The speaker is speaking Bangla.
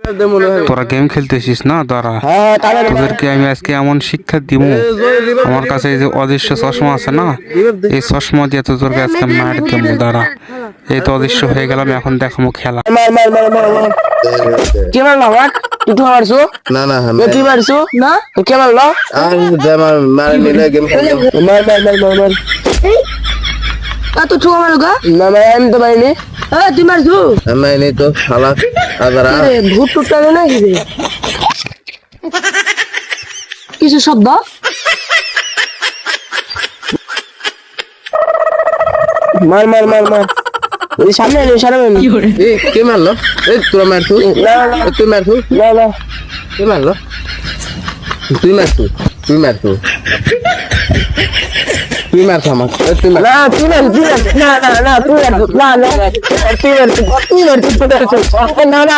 তোরা গেম খেলতেছিস না তোরা, তোদেরকে আমি আজকে এমন শিক্ষা দিব। আমার কাছে এই যে অদৃশ্য চশমা আছে না, এই চশমা দিয়ে তোদেরকে আজকে মার দেবো। দাঁড়া, এই তো অদৃশ্য হয়ে গেলাম, এখন দেখাবো খেলা। কে মারলো আমার? তুই তো মারছো না না তুই মারছো না কে মারলো? মার নিলে গেম মার মার মার মার মার তুই ঠুয়া মারো গা? না না আমি তো মারিনি। তুই মারছো? আমি নেই তো শালা আদারা ভূত টুট টানে নাকি রে? কিছু শব্দ মার মার মার মার ওই সামনে এনে সামনে কে মারলো? এই তোরা মারছু? না না তুই মারছু? না না কে মারলো? তুই মারছু? তুই মারছু? তুই মারছ আমার? তুই মার না তুই মার না না না তুই মার না না তুই মার তুই মার না না